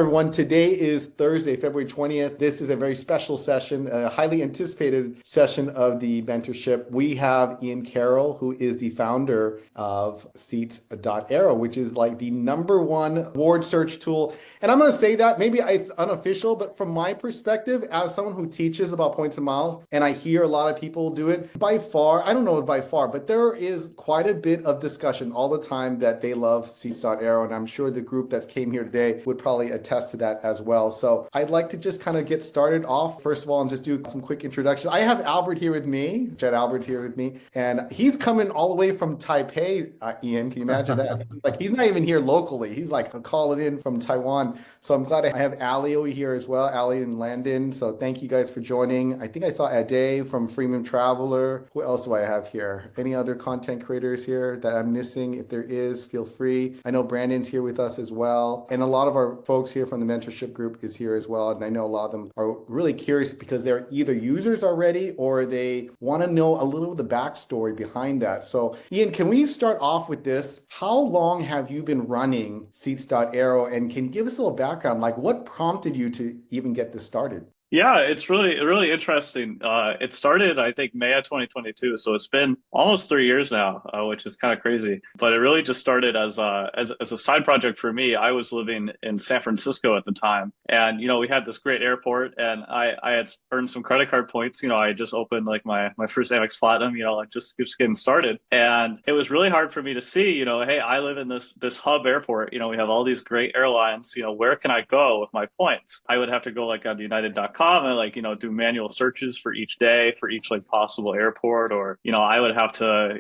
everyone. Today is Thursday, February 20th. This is a very special session, a highly anticipated session of the mentorship. We have Ian Carroll, who is the founder of Seats.Aero, which is like the #1 award search tool. And I'm going to say that maybe it's unofficial, but from my perspective, as someone who teaches about points and miles, and I hear a lot of people do it, by far, I don't know by far, but there is quite a bit of discussion all the time that they love Seats.Aero. And I'm sure the group that came here today would probably attest to that as well. So I'd like to just kind of get started off, first of all, and just do some quick introductions. I have Albert here with me, Jed Albert here with me, and he's coming all the way from Taipei, Ian. Can you imagine that? Like, he's not even here locally. He's like calling in from Taiwan. So I'm glad I have Ali over here as well, Ali and Landon. So thank you guys for joining. I think I saw Ade from Freeman Traveler. Who else do I have here? Any other content creators here that I'm missing? If there is, feel free. I know Brandon's here with us as well. And a lot of our folks here from the mentorship group is here as well. And I know a lot of them are really curious because they're either users already or they want to know a little of the backstory behind that. So Ian, can we start off with this? How long have you been running Seats.Aero? And can you give us a little background? Like, what prompted you to even get this started? Yeah, it's really interesting. It started, I think, May of 2022, so it's been almost 3 years now, which is kind of crazy. But it really just started as a side project for me. I was living in San Francisco at the time, and we had this great airport, and I had earned some credit card points. I just opened like my first Amex Platinum, like just getting started, and it was really hard for me to see, hey, I live in this hub airport. We have all these great airlines. Where can I go with my points? I would have to go like on United.com and do manual searches for each day for each like possible airport, or I would have to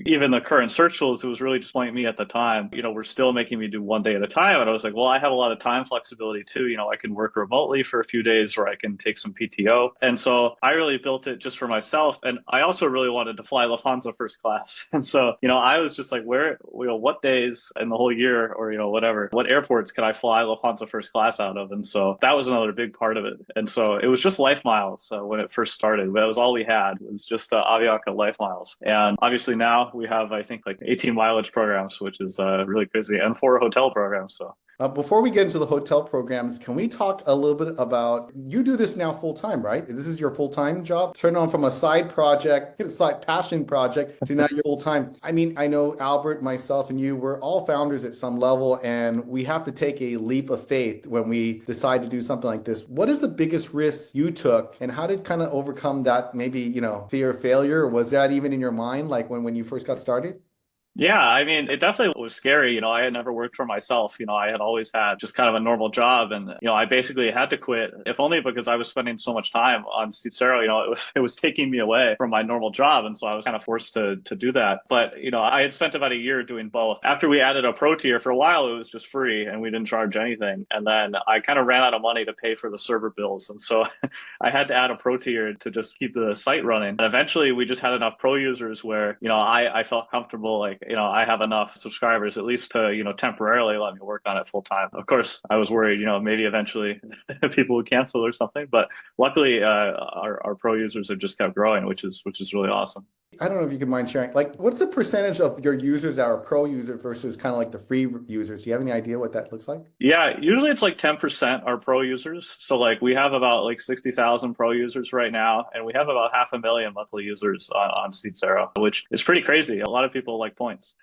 even the current search tools, it was really just like me at the time, were still making me do one day at a time. And I was like, well, I have a lot of time flexibility too. I can work remotely for a few days, or I can take some PTO. And so I really built it just for myself, and I also really wanted to fly Lufthansa first class. And so I was just like, where what days in the whole year, or whatever, what airports can I fly Lufthansa first class out of? And so that was another big part of it. And so it was just life miles when it first started. That was all we had. It was just Avianca life miles. And obviously now we have, I think, like 18 mileage programs, which is really crazy, and 4 hotel programs. So before we get into the hotel programs, can we talk a little bit about, you do this now full time, right? This is your full-time job? Turn on from a side project, a side passion project to now your full time. I mean, I know Albert, myself, and you, we're all founders at some level, and we have to take a leap of faith when we decide to do something like this. What is the biggest risk you took, and how did kind of overcome that maybe, fear of failure? Or was that even in your mind, like when you first got started? yeah, I mean, it definitely was scary. I had never worked for myself. I had always had just kind of a normal job. And, I basically had to quit, if only because I was spending so much time on Seats.Aero. It was taking me away from my normal job. And so I was kind of forced to do that. But, I had spent about a year doing both. After we added a pro tier, for a while, it was just free and we didn't charge anything. And then I kind of ran out of money to pay for the server bills. And so I had to add a pro tier to just keep the site running. And eventually we just had enough pro users where, I felt comfortable, like, I have enough subscribers at least to, temporarily let me work on it full time. Of course, I was worried, maybe eventually people would cancel or something, but luckily our pro users have just kept growing, which is really awesome. I don't know if you can mind sharing, like, what's the percentage of your users that are pro user versus kind of like the free users? Do you have any idea what that looks like? Yeah, usually it's like 10% are pro users. So like we have about like 60,000 pro users right now, and we have about 500,000 monthly users on Seats.Aero, which is pretty crazy. A lot of people like points.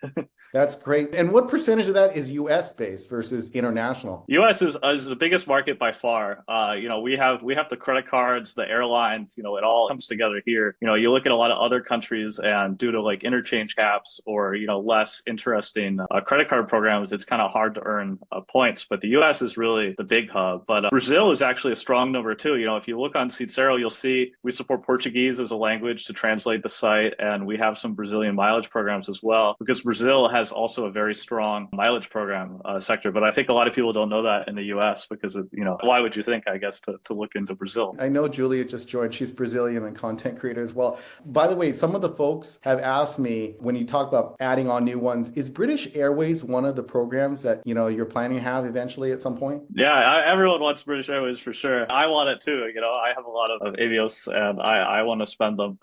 That's great. And what percentage of that is US based versus international? US is the biggest market by far. We have the credit cards, the airlines, it all comes together here. You look at a lot of other countries, and due to like interchange caps or, less interesting credit card programs, it's kind of hard to earn points. But the US is really the big hub. But Brazil is actually a strong number too. If you look on Seats.Aero, you'll see we support Portuguese as a language to translate the site. And we have some Brazilian mileage programs as well, because Brazil has also a very strong mileage program sector. But I think a lot of people don't know that in the US because of, why would you think, I guess, to look into Brazil? I know Julia just joined. She's Brazilian and content creator as well. By the way, some of the of folks have asked me when you talk about adding on new ones, is British Airways one of the programs that, you're planning to have eventually at some point? Yeah, everyone wants British Airways for sure. I want it too. I have a lot of Avios and I want to spend them.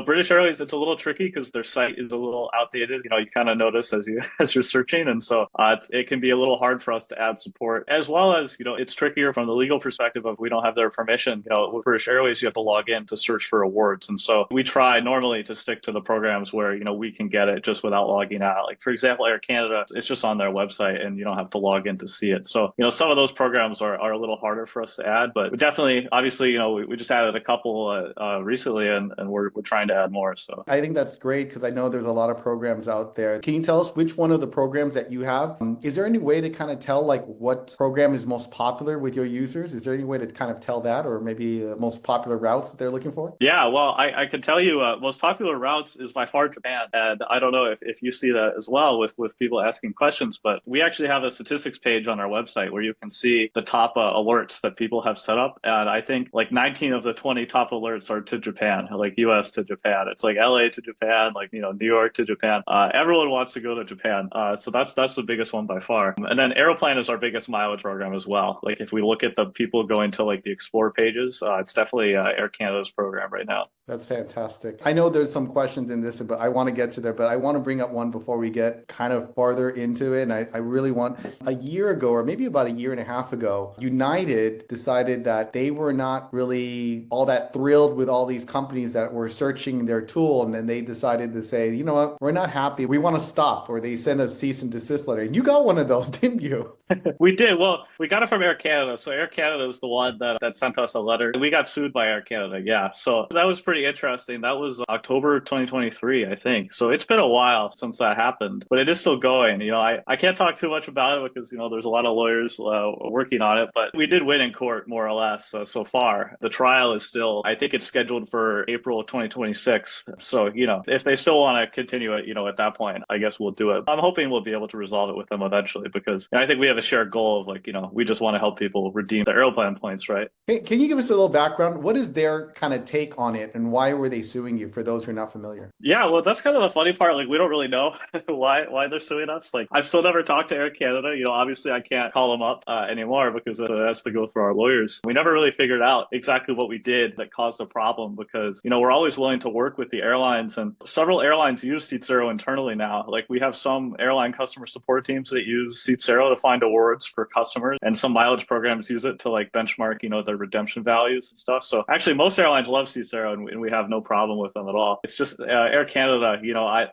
British Airways, it's a little tricky because their site is a little outdated. You kind of notice as as you're searching, and so it can be a little hard for us to add support, as well as it's trickier from the legal perspective of we don't have their permission. With British Airways, you have to log in to search for awards, and so we try normally to stick to the programs where we can get it just without logging out. Like for example, Air Canada, it's just on their website, and you don't have to log in to see it. So some of those programs are a little harder for us to add, but we definitely, obviously, we just added a couple recently, and we're trying to add more. So I think that's great because I know there's a lot of programs out there. Can you tell us which one of the programs that you have? Is there any way to kind of tell like what program is most popular with your users? Is there any way to kind of tell that, or maybe the most popular routes that they're looking for? Yeah, well, I can tell you most popular routes is by far Japan. And I don't know if you see that as well with people asking questions, but we actually have a statistics page on our website where you can see the top alerts that people have set up. And I think like 19 of the 20 top alerts are to Japan, like US to Japan. It's like LA to Japan, like, New York to Japan. Everyone wants to go to Japan. So that's the biggest one by far. And then Aeroplan is our biggest mileage program as well. Like if we look at the people going to like the Explore pages, it's definitely Air Canada's program right now. That's fantastic. I know there's some questions in this, but I want to get to there, but I want to bring up one before we get kind of farther into it. And I really want, a year ago, or maybe about a year and a half ago, United decided that they were not really all that thrilled with all these companies that were searching their tool. And then they decided to say, you know what, we're not happy. We want to stop, or they sent a cease and desist letter. And you got one of those, didn't you? We did. Well, we got it from Air Canada. So Air Canada is the one that sent us a letter. We got sued by Air Canada. Yeah. So that was pretty interesting. That was October 2023, I think. So it's been a while since that happened, but it is still going. I can't talk too much about it because, there's a lot of lawyers working on it, but we did win in court more or less so far. The trial is still, I think it's scheduled for April of 2026. So, if they still want to continue it, at that point, I guess we'll do it. I'm hoping we'll be able to resolve it with them eventually because I think we have a shared goal of like, we just want to help people redeem their Aeroplan points, right? Hey, can you give us a little background? What is their kind of take on it, and why were they suing you, for those who are not familiar? Yeah, well, that's kind of the funny part. Like, we don't really know why they're suing us. Like, I've still never talked to Air Canada. Obviously I can't call them up anymore because it has to go through our lawyers. We never really figured out exactly what we did that caused a problem because, we're always willing to work with the airlines, and several airlines use Seats.Aero internally now. Like, we have some airline customer support teams that use Seats.Aero to find awards for customers, and some mileage programs use it to like benchmark, their redemption values and stuff. So actually most airlines love Seats.Aero, and we have no problem with them at all. It's just Air Canada,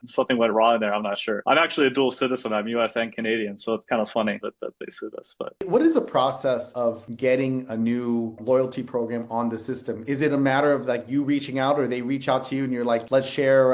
something went wrong there. I'm not sure. I'm actually a dual citizen. I'm US and Canadian. So it's kind of funny that they sued us. But what is the process of getting a new loyalty program on the system? Is it a matter of like you reaching out, or they reach out to you and you're like, let's share,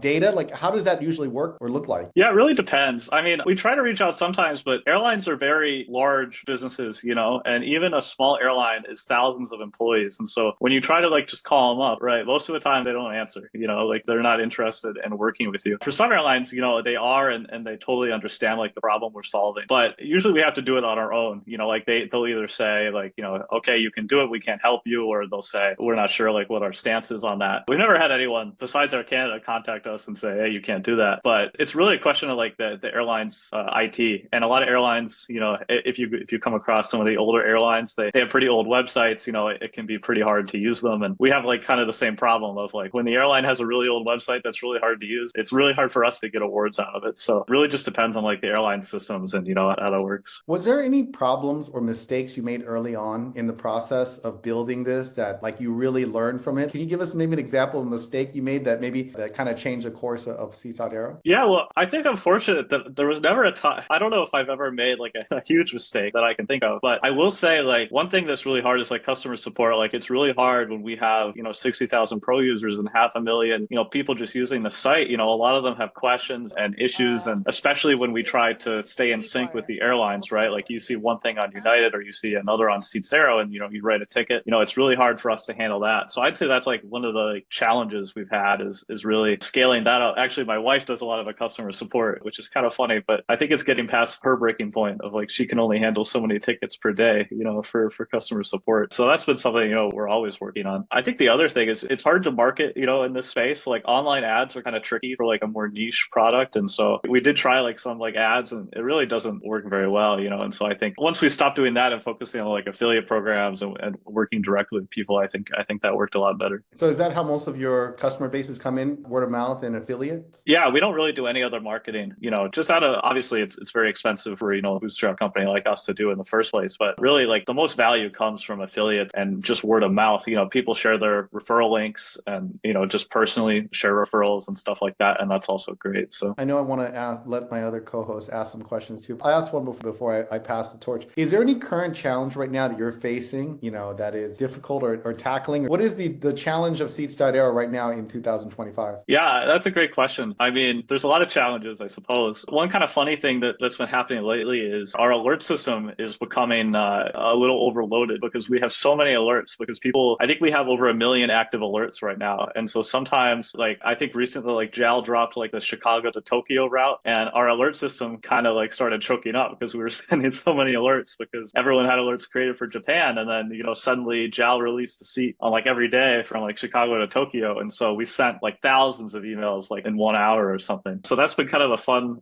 data? Like, how does that usually work or look like? Yeah, it really depends. I mean, we try to reach out sometimes, but airlines are very large businesses, and even a small airline is thousands of employees. And so when you try to like just call them up, right, most of the time they don't answer, like they're not interested in working with you. For some airlines, they are, and they totally understand like the problem we're solving. But usually we have to do it on our own. Like they'll either say like, okay, you can do it, we can't help you, or they'll say, we're not sure like what our stance is on that. We've never had anyone besides Air Canada contact us and say, hey, you can't do that. But it's really a question of like the airline's IT. And a lot of airlines, if you come across some of the older airlines, they have pretty old websites, it can be pretty hard to use them. And we have like kind of the same problem of like when the airline has a really old website that's really hard to use, it's really hard for us to get awards out of it. So it really just depends on like the airline systems and how that works. Was there any problems or mistakes you made early on in the process of building this that like you really learned from it? Can you give us maybe an example of a mistake you made that kind of changed the course of Seats.Aero? Yeah, well, I think I'm fortunate that there was never a time. I don't know if I've ever made like a huge mistake that I can think of, but I will say like one thing that's really hard is like customer support. Like it's really hard when we have 60,000 pro users and 500,000 people just using the site. A lot of them have questions and issues, and especially when we try to stay in sync with the airlines, right? Like you see one thing on United or you see another on Seats.Aero, and you write a ticket. It's really hard for us to handle that. So I'd say that's like one of the challenges we've had is really scaling that out. Actually, my wife does a lot of the customer support, which is kind of funny, but I think it's getting past her breaking point of like she can only handle so many tickets per day, for customer support. So that's been something we're always working on. I think the other thing is it's hard to market, in this this space, like online ads are kind of tricky for like a more niche product. And so we did try like some like ads and it really doesn't work very well, you know. And so I think once we stopped doing that and focusing on like affiliate programs and working directly with people, I think that worked a lot better. So is that how most of your customer bases come in, word of mouth and affiliates? Yeah, we don't really do any other marketing, you know, just out of obviously it's very expensive for, you know, a bootstrap company like us to do in the first place. But really like the most value comes from affiliates and just word of mouth. You know, people share their referral links and, you know, just personally share referrals and stuff like that. And that's also great. So I know I want to let my other co-hosts ask some questions too. I asked one before I pass the torch. Is there any current challenge right now that you're facing, you know, that is difficult or tackling? What is the challenge of Seats.Aero right now in 2025? yeah, that's a great question. I mean, there's a lot of challenges, I suppose. One kind of funny thing that's been happening lately is our alert system is becoming a little overloaded because we have so many alerts because people, I think we have over 1 million active alerts right now. And so sometimes, like, I think recently, like, JAL dropped like the Chicago to Tokyo route and our alert system kind of like started choking up because we were sending so many alerts because everyone had alerts created for Japan. And then, you know, suddenly JAL released a seat on like every day from like Chicago to Tokyo. And so we sent like thousands of emails like in 1 hour or something. So that's been kind of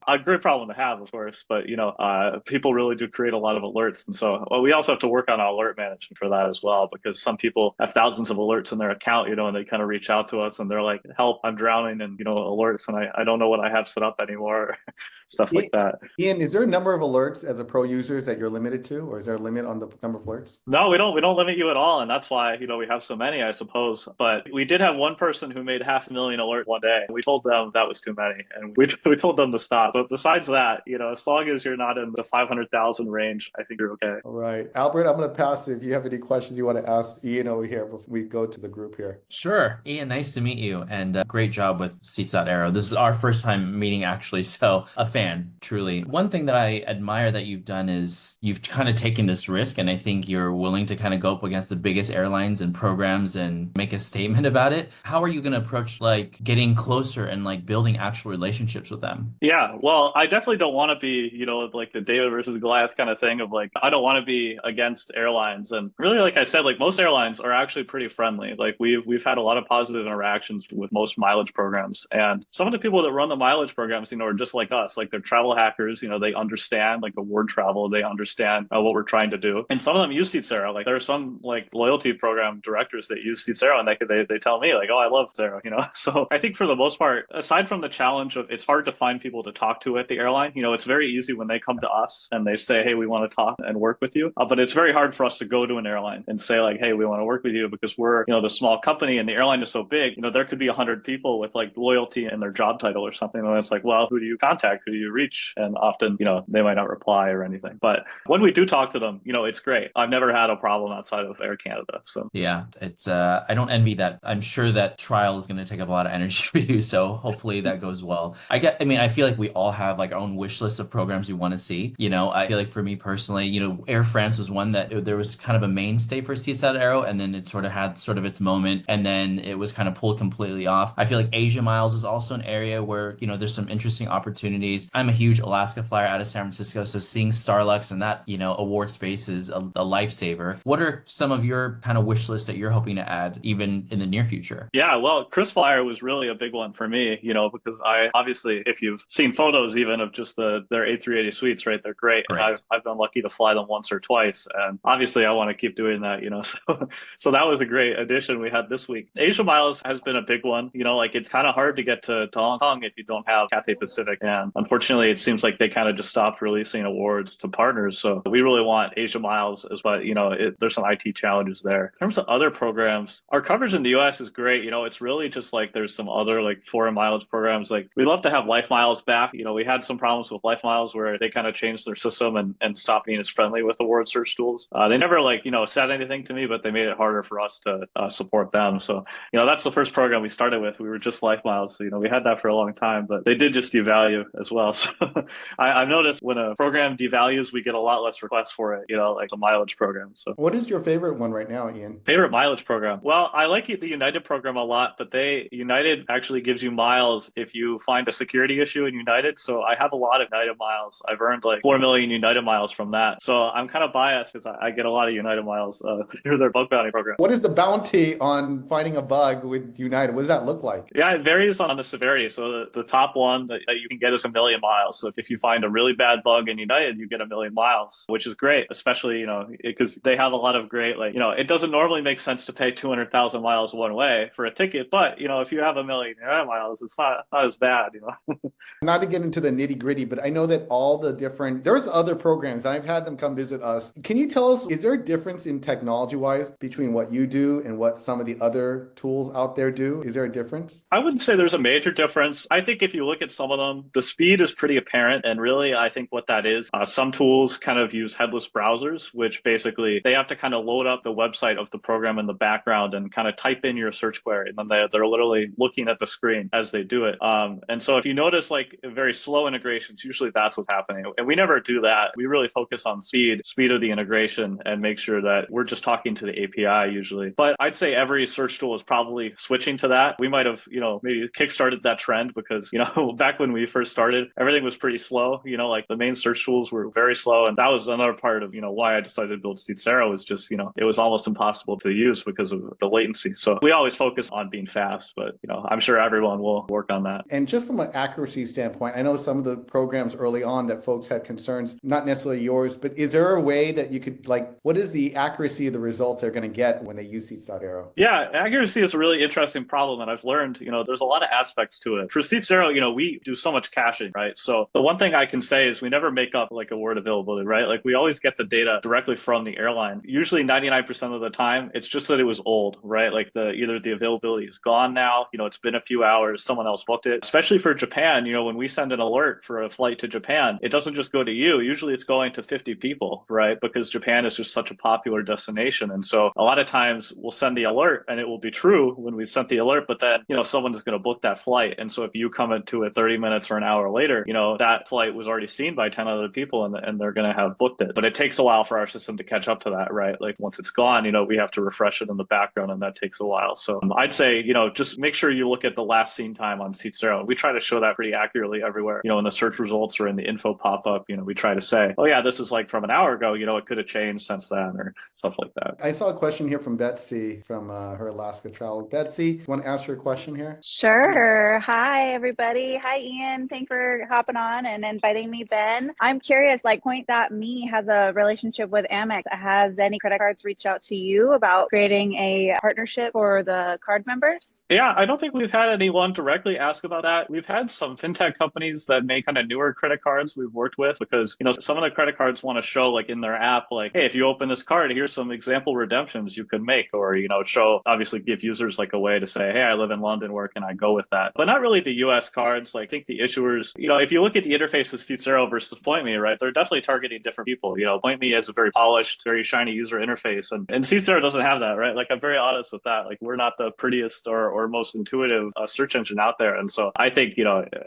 a great problem to have, of course. But, you know, people really do create a lot of alerts. And so we also have to work on alert management for that as well, because some people have thousands of alerts in their account, you know, and they kind of reach out to us and they're like, help, I'm drowning in, you know, alerts. And I don't know what I have set up anymore, stuff like that. Ian, is there a number of alerts as a pro users that you're limited to, or is there a limit on the number of alerts? No, we don't limit you at all, and that's why, you know, we have so many, I suppose. But we did have one person who made 500,000 alert one day. We told them that was too many, and we told them to stop. But besides that, you know, as long as you're not in the 500,000 range, I think you're okay. All right, Albert, I'm going to pass if you have any questions you want to ask Ian over here before we go to the group here. Sure. Ian, nice to meet you and great job with Seats.Aero. This is our first time meeting actually, so a fan, truly. One thing that I admire that you've done is you've kind of taken this risk and I think you're willing to kind of go up against the biggest airlines and programs and make a statement about it. How are you going to approach like getting closer and like building actual relationships with them? Yeah, well, I definitely don't want to be, you know, like the David versus Goliath kind of thing of like, I don't want to be against airlines. And really, like I said, like most airlines are actually pretty friendly. Like we've had a lot of positive interactions with most mileage programs. And some of the people that run the mileage programs, you know, are just like us, like they're travel hackers, you know, they understand like award travel, they understand what we're trying to do. And some of them use Seats.Aero. Like there are some like loyalty program directors that use Seats.Aero and they tell me like, oh, I love Seats.Aero, you know? So I think for the most part, aside from the challenge of it's hard to find people to talk to at the airline, you know, it's very easy when they come to us and they say, hey, we want to talk and work with you. But it's very hard for us to go to an airline and say like, hey, we want to work with you because we're, you know, the small company and the airline is so big, you know, there could be 100 people with like loyalty in their job title or something. And it's like, well, who do you contact? Who do you reach? And often, you know, they might not reply or anything. But when we do talk to them, you know, it's great. I've never had a problem outside of Air Canada. So Yeah, it's I don't envy that. I'm sure that trial is going to take up a lot of energy for you, so hopefully that goes well. I mean, I feel like we all have like our own wish list of programs we want to see. You know, I feel like for me personally, you know, Air France was one that there was kind of a mainstay for Seats.Aero and then it sort of had sort of its moment and then it was kind of pulled completely off. I feel like Asia Miles is also an area where, you know, there's some interesting opportunities. I'm a huge Alaska flyer out of San Francisco, so seeing Starlux and that, you know, award space is a lifesaver. What are some of your kind of wish lists that you're hoping to add even in the near future? yeah, well, KrisFlyer was really a big one for me, you know, because I obviously, if you've seen photos even of just their A380 suites, right, they're great. And I've been lucky to fly them once or twice. And obviously I want to keep doing that, you know, so that was a great addition we had this week. Asia Miles has been a big one, you know, like it's kind of hard to get to Hong Kong if you don't have Cathay Pacific. And unfortunately, it seems like they kind of just stopped releasing awards to partners. So we really want Asia Miles as well. You know, there's some IT challenges there. In terms of other programs, our coverage in the US is great. You know, it's really just like there's some other like foreign mileage programs. Like we'd love to have Life Miles back. You know, we had some problems with Life Miles where they kind of changed their system and stopped being as friendly with award search tools. They never like, you know, said anything to me, but they made it harder for us to support them. So, you know, that's the first program we started with. We were just Life Miles. So, you know, we had that for a long time, but they did just devalue as well. So I've noticed when a program devalues, we get a lot less requests for it, you know, like a mileage program. So What is your favorite one right now, Ian? favorite mileage program? Well, I like the United program a lot, but United actually gives you miles if you find a security issue in United. So I have a lot of United miles. I've earned like 4 million United miles from that. So I'm kind of biased because I get a lot of United miles through their bug bounty program. What is the bounty on finding a bug with United United? What does that look like? Yeah, it varies on the severity. So the top one that you can get is 1,000,000 miles. So if you find a really bad bug in United, you get 1,000,000 miles, which is great, especially, because they have a lot of great, it doesn't normally make sense to pay 200,000 miles one way for a ticket, but, if you have 1,000,000 miles, it's not as bad. Not to get into the nitty gritty, but I know that there's other programs, and I've had them come visit us. Can you tell us, is there a difference in technology wise between what you do and what some of the other tools out there do? Is there a difference? I wouldn't say there's a major difference. I think if you look at some of them, the speed is pretty apparent. And really, I think what that is, some tools kind of use headless browsers, which basically they have to kind of load up the website of the program in the background and kind of type in your search query. And then they're literally looking at the screen as they do it. And so if you notice very slow integrations, usually that's what's happening. And we never do that. We really focus on speed of the integration, and make sure that we're just talking to the API usually. But I'd say every search tool is probably switching to that. We might have, maybe kickstarted that trend because, back when we first started, everything was pretty slow. The main search tools were very slow. And that was another part of, why I decided to build Seats.Aero was just, it was almost impossible to use because of the latency. So we always focus on being fast, but, I'm sure everyone will work on that. And just from an accuracy standpoint, I know some of the programs early on that folks had concerns, not necessarily yours, but is there a way that you could, what is the accuracy of the results they're going to get when they use Seats.Aero? Yeah, accuracy is a really interesting problem. And I've learned, there's a lot of aspects to it. For Seats.Aero, we do so much caching, right? So the one thing I can say is we never make up a word availability, right? We always get the data directly from the airline. Usually 99% of the time, it's just that it was old, right? Either the availability is gone now, it's been a few hours, someone else booked it. Especially for Japan, when we send an alert for a flight to Japan, it doesn't just go to you. Usually it's going to 50 people, right? Because Japan is just such a popular destination. And so a lot of times we'll send the alert and it will be true when we sent the alert, but then, someone is going to book that flight. And so if you come into it 30 minutes or an hour later, that flight was already seen by 10 other people and they're going to have booked it. But it takes a while for our system to catch up to that, right? Once it's gone, we have to refresh it in the background, and that takes a while. So I'd say, just make sure you look at the last seen time on Seats.Aero. We try to show that pretty accurately everywhere, in the search results or in the info pop-up, we try to say, oh yeah, this is from an hour ago, it could have changed since then or stuff like that. I saw a question here from Betsy from her Alaska travel. Betsy, you want to ask her a question here? Sure. Hi, everybody. Hi, Ian. Thanks for hopping on and inviting me, Ben. I'm curious, Point.me has a relationship with Amex. Has any credit cards reached out to you about creating a partnership for the card members? Yeah, I don't think we've had anyone directly ask about that. We've had some fintech companies that make kind of newer credit cards we've worked with because, some of the credit cards want to show in their app, hey, if you open this card, here's some example redemptions you can make, or, obviously give users a way to say, hey, I live in London, where can I go with that? But not really the US cards. I think the issuers, if you look at the interface of Seats.Aero versus Point.me, right, they're definitely targeting different people. Point.me has a very polished, very shiny user interface, and Seats.Aero doesn't have that, right? I'm very honest with that. We're not the prettiest or most intuitive search engine out there. And so I think,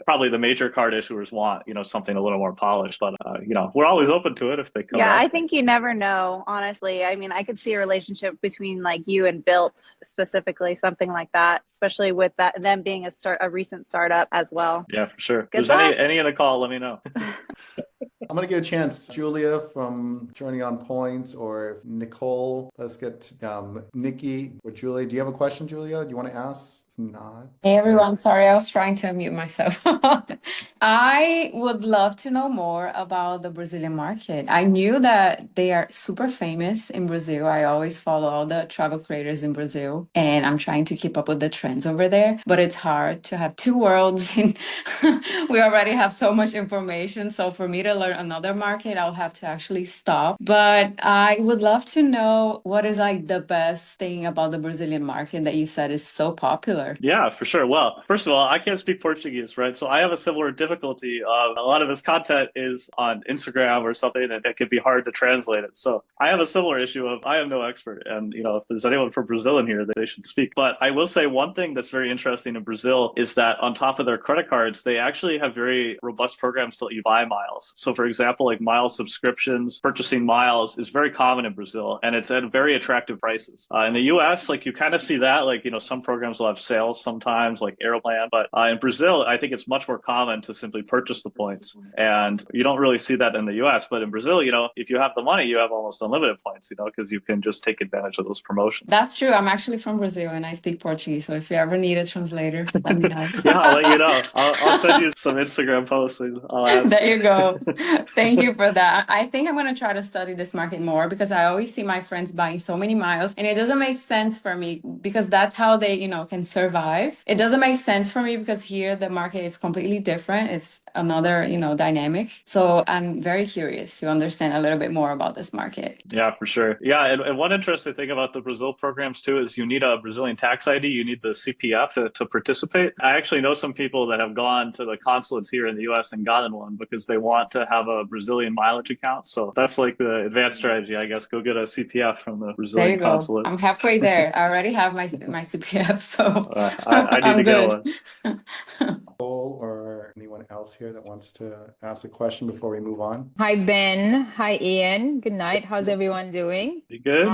probably the major card issuers want, something a little more polished, but, we're always open to it if they come. Yeah, I think you never know, honestly. I mean, I could see a relationship between you and Built specifically, something like that, especially with them being a recent startup as well. Yeah, for sure. Good If there's any in the call, let me know. I'm going to give a chance, Julia from Journey on Points, or Nicole. Let's get Nikki or Julia. Do you have a question, Julia? Do you want to ask? Not. Hey everyone, sorry, I was trying to unmute myself. I would love to know more about the Brazilian market. I knew that they are super famous in Brazil. I always follow all the travel creators in Brazil, and I'm trying to keep up with the trends over there, but it's hard to have two worlds and we already have so much information. So for me to learn another market, I'll have to actually stop. But I would love to know what is the best thing about the Brazilian market that you said is so popular. Yeah, for sure. Well, first of all, I can't speak Portuguese, right? So I have a similar difficulty. A lot of his content is on Instagram or something, and it can be hard to translate it. So I have a similar issue of I am no expert. And, if there's anyone from Brazil in here, they should speak. But I will say one thing that's very interesting in Brazil is that on top of their credit cards, they actually have very robust programs to let you buy miles. So for example, mile subscriptions, purchasing miles is very common in Brazil, and it's at very attractive prices. In the US, you kind of see that, some programs will have sales sales sometimes, like Aeroplan. But in Brazil, I think it's much more common to simply purchase the points. And you don't really see that in the US. But in Brazil, if you have the money, you have almost unlimited points, because you can just take advantage of those promotions. That's true. I'm actually from Brazil and I speak Portuguese. So if you ever need a translator, let me know. Yeah, I'll let you know. I'll send you some Instagram posts and I'll ask. There you go. Thank you for that. I think I'm going to try to study this market more because I always see my friends buying so many miles and it doesn't make sense for me because that's how they, can survive. It doesn't make sense for me because here the market is completely different. It's another, dynamic. So I'm very curious to understand a little bit more about this market. Yeah, for sure. Yeah, and one interesting thing about the Brazil programs too is you need a Brazilian tax ID. You need the CPF to participate. I actually know some people that have gone to the consulates here in the US and gotten one because they want to have a Brazilian mileage account. So that's like the advanced strategy, I guess. Go get a CPF from the Brazilian consulate. I'm halfway there. I already have my CPF, so I need to get one. Or anyone else here that wants to ask a question before we move on? Hi, Ben. Hi, Ian. Good night. How's everyone doing? You good?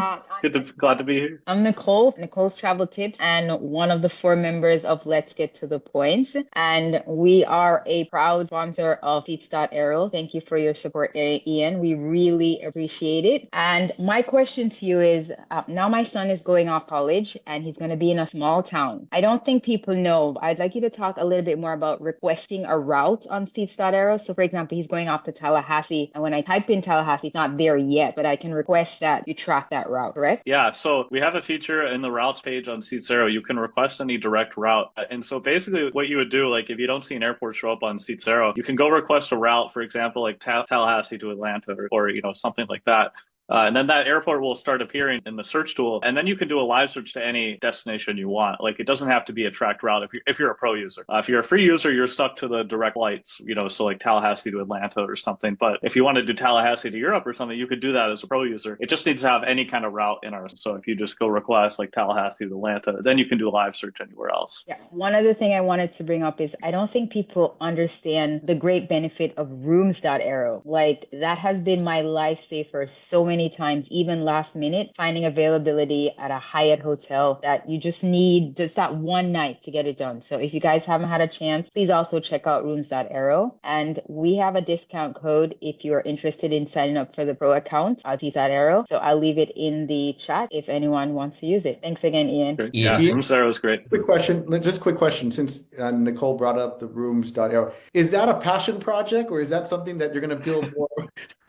Glad to be here. I'm Nicole's Travel Tips, and one of the 4 members of Let's Get to the Point. And we are a proud sponsor of Seats.Aero. Thank you for your support, Ian. We really appreciate it. And my question to you is, now my son is going off college and he's going to be in a small town. I don't think people know. I'd like you to talk a little bit more about requesting a route on Seats.Aero. So for example, he's going off to Tallahassee, and when I type in Tallahassee, it's not there yet, but I can request that you track that route, correct? Yeah, so we have a feature in the routes page on Seats.Aero. You can request any direct route. And so basically what you would do, like if you don't see an airport show up on Seats.Aero, you can go request a route, for example, like Tallahassee to Atlanta or something like that. And then that airport will start appearing in the search tool. And then you can do a live search to any destination you want. Like it doesn't have to be a tracked route if you're a pro user. If you're a free user, you're stuck to the direct flights, so like Tallahassee to Atlanta or something. But if you want to do Tallahassee to Europe or something, you could do that as a pro user. It just needs to have any kind of route in our. So if you just go request like Tallahassee to Atlanta, then you can do a live search anywhere else. Yeah. One other thing I wanted to bring up is I don't think people understand the great benefit of rooms.aero. Like that has been my lifesaver so many times, even last minute, finding availability at a Hyatt hotel that you just need just that one night to get it done. So if you guys haven't had a chance, please also check out rooms.aero. And we have a discount code if you're interested in signing up for the pro account at Seats.Aero. So I'll leave it in the chat if anyone wants to use it. Thanks again, Ian. Great. Yeah, rooms.aero is great. Quick question, since Nicole brought up the rooms.aero. Is that a passion project or is that something that you're going to build more?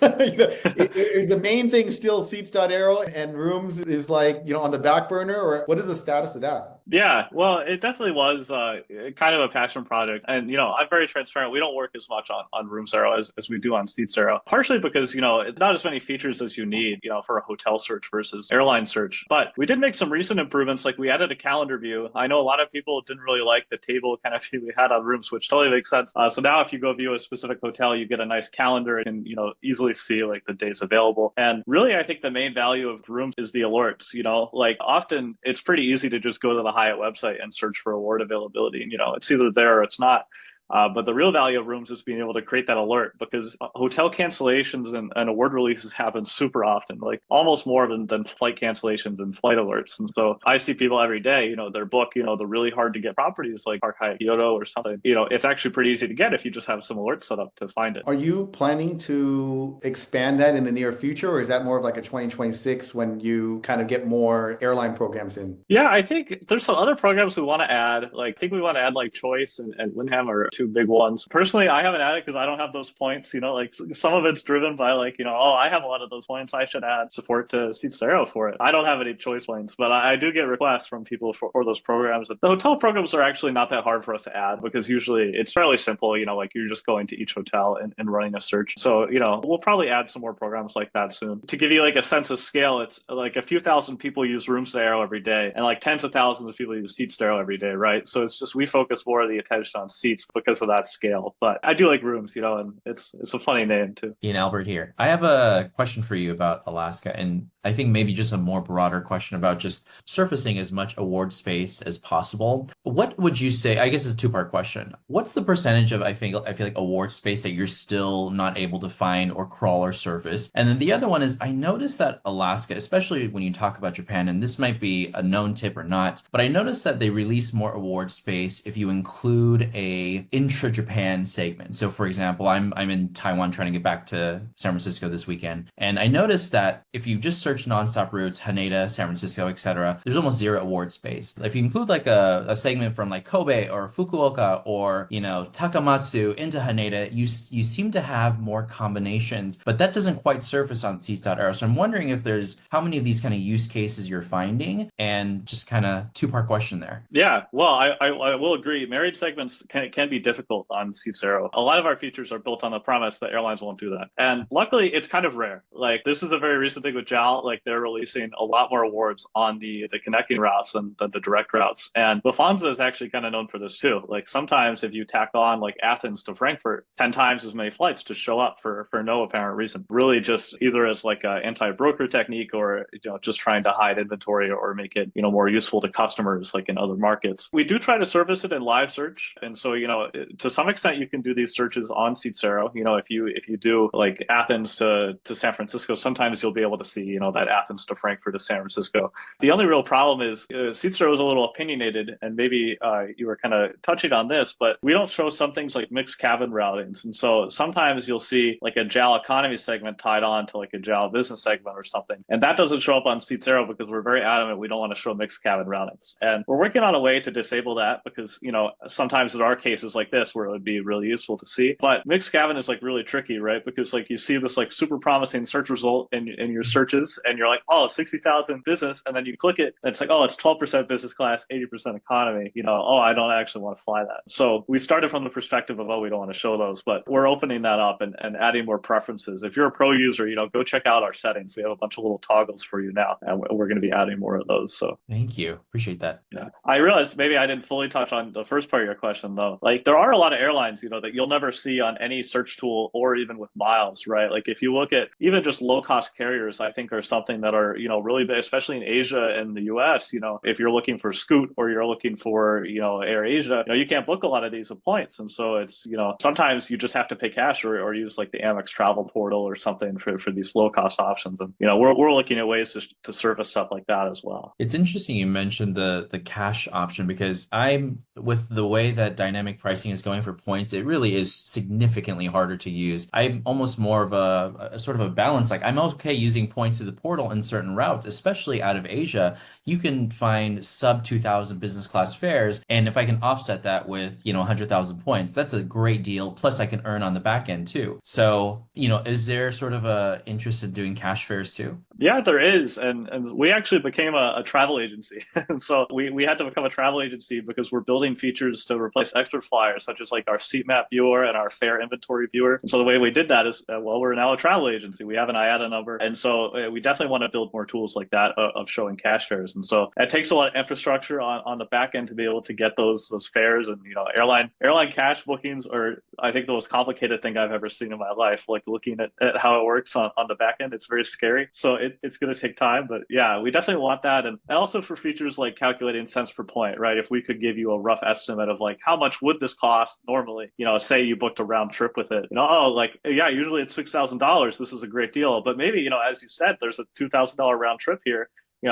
Is the main thing still Seats.Aero and rooms is like, on the back burner, or what is the status of that? Yeah, well, it definitely was kind of a passion project. And, I'm very transparent. We don't work as much on Rooms.Aero as we do on Seats.Aero, partially because, not as many features as you need, for a hotel search versus airline search. But we did make some recent improvements. Like we added a calendar view. I know a lot of people didn't really like the table kind of view we had on Rooms, which totally makes sense. So now if you go view a specific hotel, you get a nice calendar and, easily see like the days available. And really, I think the main value of Rooms is the alerts, like often it's pretty easy to just go to the Hyatt website and search for award availability. And, it's either there or it's not. But the real value of Rooms is being able to create that alert because hotel cancellations and award releases happen super often, like almost more than flight cancellations and flight alerts. And so I see people every day, their book, the really hard to get properties like Park Hyatt Kyoto or something. It's actually pretty easy to get if you just have some alerts set up to find it. Are you planning to expand that in the near future, or is that more of like a 2026 when you kind of get more airline programs in? Yeah, I think there's some other programs we want to add. Like I think we want to add like Choice and Wyndham or 2 big ones. Personally, I haven't added because I don't have those points. Like some of it's driven by like, I have a lot of those points. I should add support to Seats.Aero for it. I don't have any choice points, but I do get requests from people for those programs. The hotel programs are actually not that hard for us to add because usually it's fairly simple. Like you're just going to each hotel and running a search. So, we'll probably add some more programs like that soon. To give you like a sense of scale, it's like a few thousand people use Rooms.Aero every day and like tens of thousands of people use Seats.Aero every day, right? So it's just we focus more of the attention on seats because because of that scale. But I do like rooms, and it's a funny name too. Ian Albert here. I have a question for you about Alaska, and I think maybe just a more broader question about just surfacing as much award space as possible. What would you say? I guess it's a two-part question. What's the percentage of I feel like award space that you're still not able to find or crawl or surface? And then the other one is I noticed that Alaska, especially when you talk about Japan, and this might be a known tip or not, but I noticed that they release more award space if you include a intra-Japan segment. So for example, I'm in Taiwan trying to get back to San Francisco this weekend, and I noticed that if you just search nonstop routes, Haneda, San Francisco, etc., there's almost zero award space. If you include like a segment from like Kobe or Fukuoka or Takamatsu into Haneda, you seem to have more combinations, but that doesn't quite surface on Seats.Aero. So I'm wondering if there's how many of these kind of use cases you're finding, and just kind of two-part question there. Yeah, well, I will agree. Marriage segments can be difficult on Seats.Aero. A lot of our features are built on the premise that airlines won't do that. And luckily, it's kind of rare. Like, this is a very recent thing with JAL. Like, they're releasing a lot more awards on the connecting routes than the direct routes. And Lufthansa is actually kind of known for this too. Like, sometimes if you tack on like Athens to Frankfurt, 10 times as many flights to show up for no apparent reason. Really just either as like an anti-broker technique or just trying to hide inventory or make it more useful to customers like in other markets. We do try to service it in live search. And so, to some extent you can do these searches on Seats.Aero. If you do like Athens to San Francisco, sometimes you'll be able to see, that Athens to Frankfurt to San Francisco. The only real problem is Seats.Aero is a little opinionated, and maybe you were kind of touching on this, but we don't show some things like mixed cabin routings. And so sometimes you'll see like a JAL economy segment tied on to like a JAL business segment or something. And that doesn't show up on Seats.Aero because we're very adamant we don't want to show mixed cabin routings. And we're working on a way to disable that because, sometimes there are cases like this where it would be really useful to see. But mixed cabin is like really tricky, right? Because like you see this like super promising search result in your searches and you're like, oh, 60,000 business. And then you click it and it's like, oh, it's 12% business class, 80% economy. Oh, I don't actually want to fly that. So we started from the perspective of, oh, we don't want to show those, but we're opening that up and adding more preferences. If you're a pro user, go check out our settings. We have a bunch of little toggles for you now, and we're going to be adding more of those. So thank you. Appreciate that. Yeah. I realized maybe I didn't fully touch on the first part of your question though. Like there are a lot of airlines, that you'll never see on any search tool or even with miles, right? Like if you look at even just low cost carriers, I think are something that are, really big, especially in Asia and the US, if you're looking for Scoot or you're looking for, Air Asia, you can't book a lot of these at points. And so it's, sometimes you just have to pay cash or use like the Amex travel portal or something for these low cost options. And, we're looking at ways to service stuff like that as well. It's interesting you mentioned the cash option because I'm with the way that dynamic pricing is going for points, it really is significantly harder to use. I'm almost more of a sort of a balance. Like I'm okay using points through the portal in certain routes, especially out of Asia. You can find sub 2,000 business class fares. And if I can offset that with, 100,000 points, that's a great deal. Plus I can earn on the back end too. So, is there sort of a interest in doing cash fares too? Yeah, there is. And we actually became a travel agency. And so we had to become a travel agency because we're building features to replace extra flyers, such as like our seat map viewer and our fare inventory viewer. And so the way we did that is, we're now a travel agency. We have an IATA number. And so we definitely want to build more tools like that of showing cash fares. And so it takes a lot of infrastructure on the back end to be able to get those fares. And, airline cash bookings are, I think, the most complicated thing I've ever seen in my life. Like looking at how it works on the back end, it's very scary. So it's going to take time. But yeah, we definitely want that. And also for features like calculating cents per point, right? If we could give you a rough estimate of like, how much would this cost normally? Say you booked a round trip with it. Usually it's $6,000. This is a great deal. But maybe, as you said, there's a $2,000 round trip here.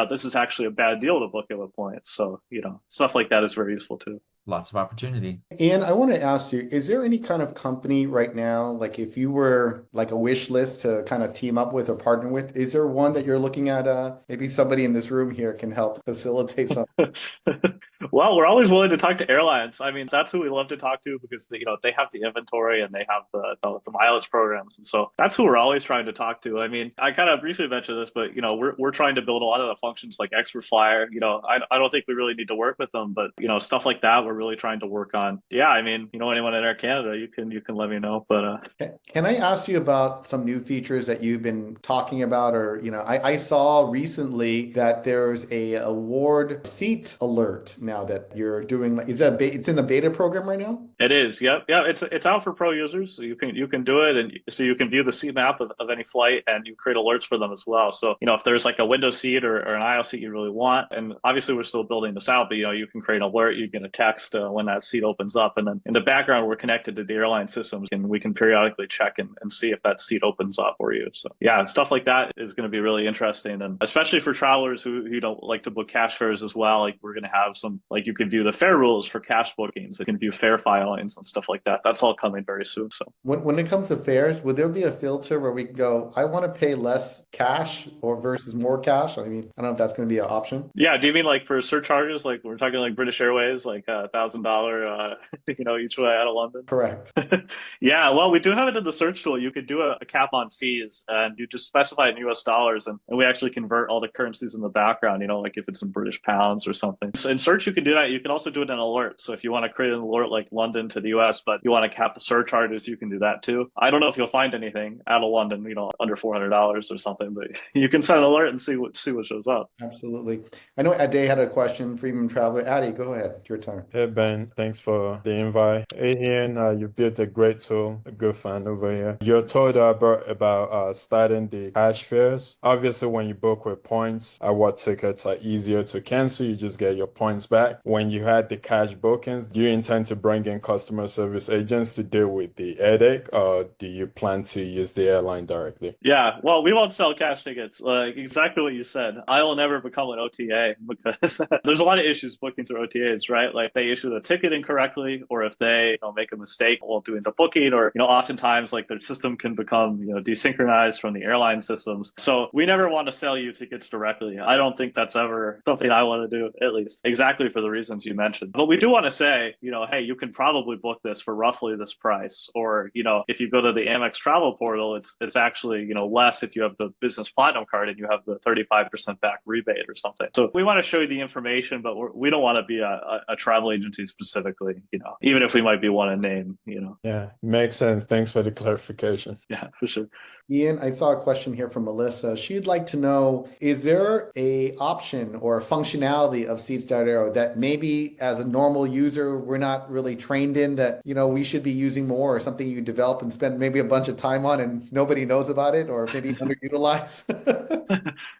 This is actually a bad deal to book it with points. So, stuff like that is very useful too. Lots of opportunity. And I want to ask you, is there any kind of company right now, like if you were like a wish list to kind of team up with or partner with, is there one that you're looking at? Maybe somebody in this room here can help facilitate something. Well, we're always willing to talk to airlines. I mean, that's who we love to talk to because they have the inventory and they have the mileage programs. And so that's who we're always trying to talk to. I mean, I kind of briefly mentioned this, but we're trying to build a lot of the functions like Expert Flyer. I don't think we really need to work with them, but stuff like that we're really trying to work on. Yeah, I mean, anyone in Air Canada, you can let me know. But can I ask you about some new features that you've been talking about? Or, I saw recently that there's a award seat alert now that you're doing. It's in the beta program right now? it is. Yep. Yeah. It's out for pro users. So you can do it. And so you can view the seat map of any flight, and you create alerts for them as well. So, if there's like a window seat or an aisle seat you really want, and obviously we're still building this out, but you can create an alert, you get a text when that seat opens up. And then in the background, we're connected to the airline systems, and we can periodically check and see if that seat opens up for you. So yeah, stuff like that is going to be really interesting. And especially for travelers who don't like to book cash fares as well, like we're going to have some, like you can view the fare rules for cash bookings. You can view fare filings and stuff like that. That's all coming very soon. So when it comes to fares, would there be a filter where we can go, I want to pay less cash or versus more cash? I mean, I don't know if that's going to be an option. yeah, do you mean like for surcharges? Like we're talking like British Airways, like $1,000, each way out of London? Correct. Yeah, well, we do have it in the search tool. You could do a cap on fees, and you just specify it in US dollars, and we actually convert all the currencies in the background, like if it's in British pounds or something. So in search, you can do that. You can also do it in alert. So if you want to create an alert like London to the US, but you want to cap the surcharges, you can do that too. I don't know if you'll find anything out of London, under $400 or something, but you can set an alert and see what shows up. Absolutely. I know Ade had a question, Freedom Traveler. Ade, go ahead. Your turn. Hey Ben, thanks for the invite. Hey Ian, you built a great tool, a good fan over here. You're told about starting the cash fares. Obviously, when you book with points, award tickets are easier to cancel. You just get your points back. When you had the cash bookings, do you intend to bring in customer service agents to deal with the headache, or do you plan to use the airline directly? Yeah, well, we won't sell cash tickets. Like exactly what you said. I will never become an OTA because there's a lot of issues booking through OTAs, right? Like they issue the ticket incorrectly, or if they make a mistake while doing the booking, or oftentimes like their system can become desynchronized from the airline systems. So we never want to sell you tickets directly. I don't think that's ever something I want to do, at least exactly for the reasons you mentioned. But we do want to say, hey, you can probably book this for roughly this price, or if you go to the Amex travel portal, it's actually less if you have the business platinum card and you have the 35% back rebate or something. So we want to show you the information, but we don't want to be a travel agency specifically, even if we might be one in name, Yeah, makes sense. Thanks for the clarification. Yeah, for sure. Ian, I saw a question here from Melissa. She'd like to know, is there a option or a functionality of Seats.Aero that maybe as a normal user, we're not really trained in, that, we should be using more, or something you develop and spend maybe a bunch of time on and nobody knows about it, or maybe underutilized?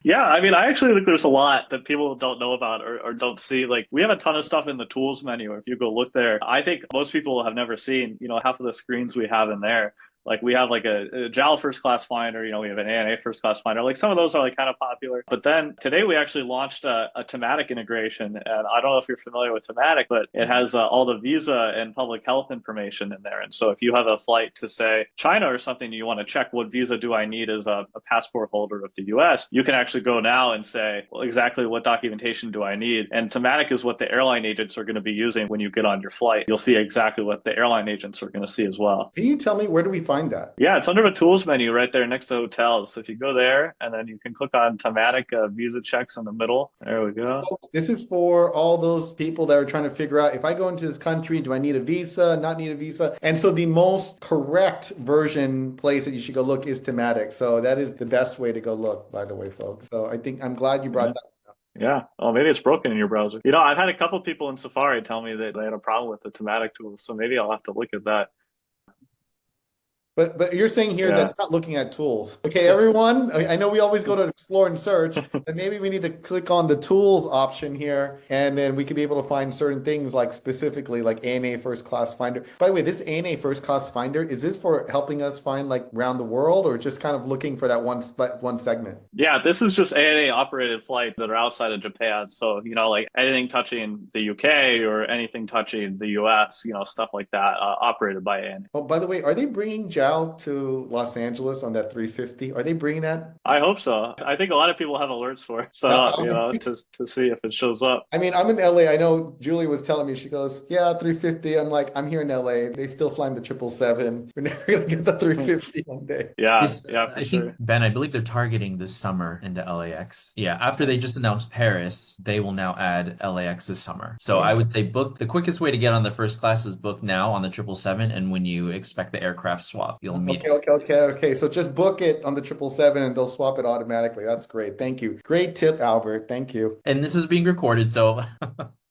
Yeah, I mean, I actually think there's a lot that people don't know about or don't see. Like we have a ton of stuff in the tools menu. If you go look there, I think most people have never seen, half of the screens we have in there. Like we have like a JAL First Class Finder, we have an ANA First Class Finder. Like some of those are like kind of popular. But then today we actually launched a Thematic integration. And I don't know if you're familiar with Thematic, but it has all the visa and public health information in there. And so if you have a flight to say China or something, you want to check what visa do I need as a passport holder of the US, you can actually go now and say, well, exactly what documentation do I need? And Thematic is what the airline agents are going to be using when you get on your flight. You'll see exactly what the airline agents are going to see as well. Can you tell me, where do we find that? Yeah, it's under the tools menu right there next to hotels. So if you go there and then you can click on Thematic visa checks in the middle. There we go. This is for all those people that are trying to figure out, if I go into this country, do I need a visa, not need a visa? And so the most correct version place that you should go look is Thematic. So that is the best way to go look, by the way, folks. So I think I'm glad you brought that up. Yeah. Oh, maybe it's broken in your browser. I've had a couple people in Safari tell me that they had a problem with the Thematic tool. So maybe I'll have to look at that. But you're saying here that not looking at tools. Okay, everyone, I know we always go to explore and search, but maybe we need to click on the tools option here, and then we could be able to find certain things, like specifically like ANA First Class Finder. By the way, this ANA First Class Finder, is this for helping us find like around the world, or just kind of looking for that one segment? Yeah, this is just ANA operated flights that are outside of Japan. So, like anything touching the UK or anything touching the US, stuff like that, operated by ANA. Oh, by the way, are they bringing out to Los Angeles on that 350? Are they bringing that? I hope so. I think a lot of people have alerts for it set up, to see if it shows up. I mean, I'm in LA. I know Julie was telling me, she goes, yeah, 350. I'm like, I'm here in LA. They still flying the 777. We're never going to get the 350 one day. Yeah, This, yeah, for I sure. think, Ben, I believe they're targeting this summer into LAX. Yeah, after they just announced Paris, they will now add LAX this summer. So I would say book the quickest way to get on the first class is book now on the 777, and when you expect the aircraft swap, you'll meet. Okay. So just book it on the 777 and they'll swap it automatically. That's great. Thank you. Great tip, Albert. Thank you. And this is being recorded, so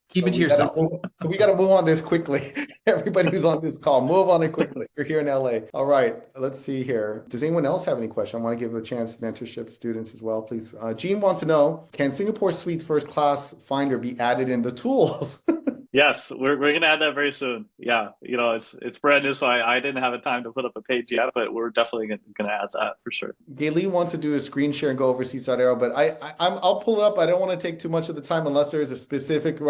keep it to yourself. We got to move on this quickly. Everybody who's on this call, move on it quickly. You're here in LA. All right, let's see here. Does anyone else have any question? I want to give a chance to mentorship students as well, please. Jean wants to know, can Singapore Suites First Class Finder be added in the tools? Yes, we're gonna add that very soon. Yeah, it's brand new, so I didn't have a time to put up a page yet, but we're definitely gonna add that for sure. Gayleen wants to do a screen share and go over Seats.Aero, but I'll pull it up. I don't want to take too much of the time unless there is a specific.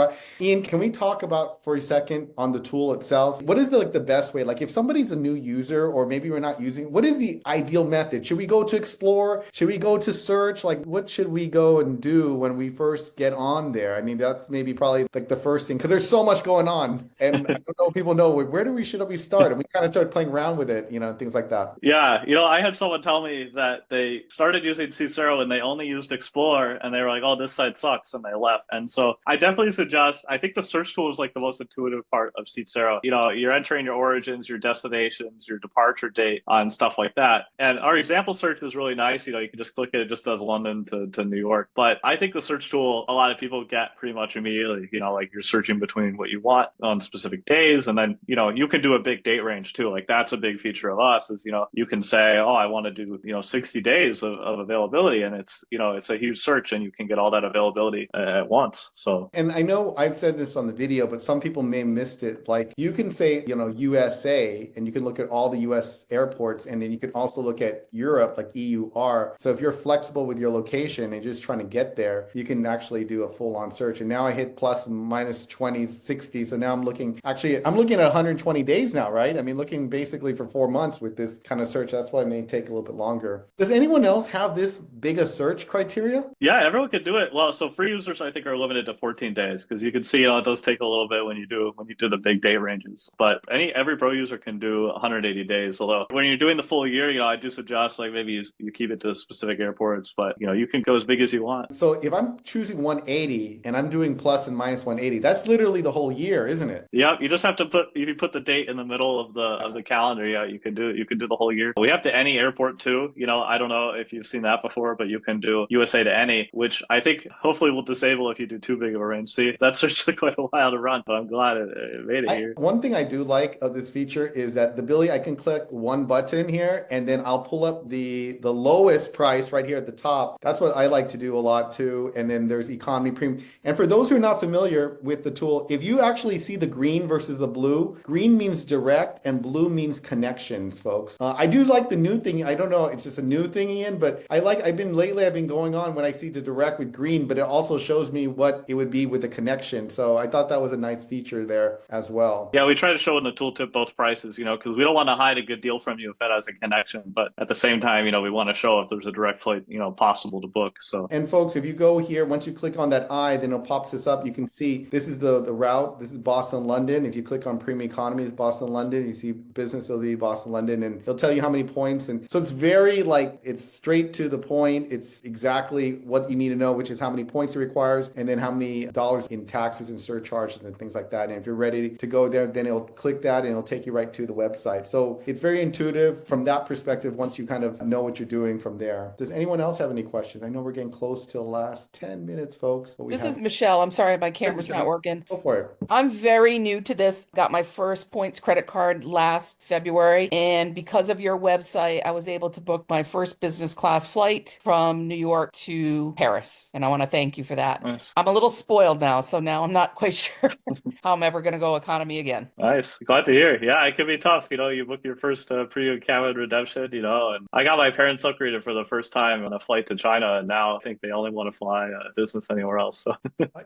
Ian, can we talk about for a second on the tool itself? What is the best way? Like if somebody's a new user or maybe we're not using, what is the ideal method? Should we go to explore? Should we go to search? Like what should we go and do when we first get on there? I mean, that's maybe probably like the first thing because there's so much going on, and I don't know if people know should we start, and we kind of started playing around with it, things like that. Yeah, I had someone tell me that they started using Seats.Aero and they only used Explore, and they were like, "Oh, this site sucks," and they left. And so I definitely suggest. I think the search tool is like the most intuitive part of Seats.Aero. You're entering your origins, your destinations, your departure date, and stuff like that. And our example search is really nice. You can just click it; it just does London to New York. But I think the search tool, a lot of people get pretty much immediately. Like you're searching between what you want on specific days, and then you can do a big date range too. Like that's a big feature of us is you can say, oh, I want to do 60 days of availability, and it's a huge search, and you can get all that availability at once. So, and I know I've said this on the video, but some people may have missed it. Like you can say USA, and you can look at all the US airports, and then you can also look at Europe, like EUR. So if you're flexible with your location and just trying to get there, you can actually do a full-on search. And now I hit plus and minus 20, 60. So now I'm looking at 120 days now, right? I mean, looking basically for 4 months with this kind of search. That's why it may take a little bit longer. Does anyone else have this big a search criteria? Yeah, everyone can do it. Well, so free users, I think, are limited to 14 days because you can see, it does take a little bit when you do the big day ranges. But every pro user can do 180 days. Although when you're doing the full year, I do suggest like maybe you keep it to specific airports, but you can go as big as you want. So if I'm choosing 180 and I'm doing plus and minus 180, that's literally the whole year, isn't it? Yeah, you just have to if you put the date in the middle of the calendar, yeah, you can do the whole year. We have to any airport too. I don't know if you've seen that before, but you can do USA to any, which I think hopefully will disable if you do too big of a range. See, that's just quite a while to run, but I'm glad it made it here. One thing I do like of this feature is that the ability I can click one button here and then I'll pull up the lowest price right here at the top. That's what I like to do a lot too. And then there's economy, premium. And for those who are not familiar with the tool, if you actually see the green versus the blue, green means direct and blue means connections, folks. I do like the new thing. I don't know, it's just a new thing, Ian, but I've been going on when I see the direct with green, but it also shows me what it would be with the connection. So I thought that was a nice feature there as well. Yeah, we try to show in the tooltip both prices, because we don't want to hide a good deal from you if that has a connection. But at the same time, we want to show if there's a direct flight, possible to book. So, and folks, if you go here, once you click on that eye, then it pops this up. You can see this is the route. This is Boston, London. If you click on premium economy, it's Boston, London. You see business, it'll be Boston, London, and it'll tell you how many points. And so it's very it's straight to the point. It's exactly what you need to know, which is how many points it requires, and then how many dollars in taxes and surcharges and things like that. And if you're ready to go there, then it'll click that and it'll take you right to the website. So it's very intuitive from that perspective once you kind of know what you're doing from there. Does anyone else have any questions? I know we're getting close to the last 10 minutes, folks. This is Michelle. I'm sorry, my camera's not working. Go for it. I'm very new to this. Got my first points credit card last February. And because of your website, I was able to book my first business class flight from New York to Paris. And I want to thank you for that. Nice. I'm a little spoiled now, so now I'm not quite sure how I'm ever going to go economy again. Nice. Glad to hear. Yeah, it can be tough. You book your first premium cabin redemption, and I got my parents upgraded for the first time on a flight to China. And now I think they only want to fly business anywhere else. So.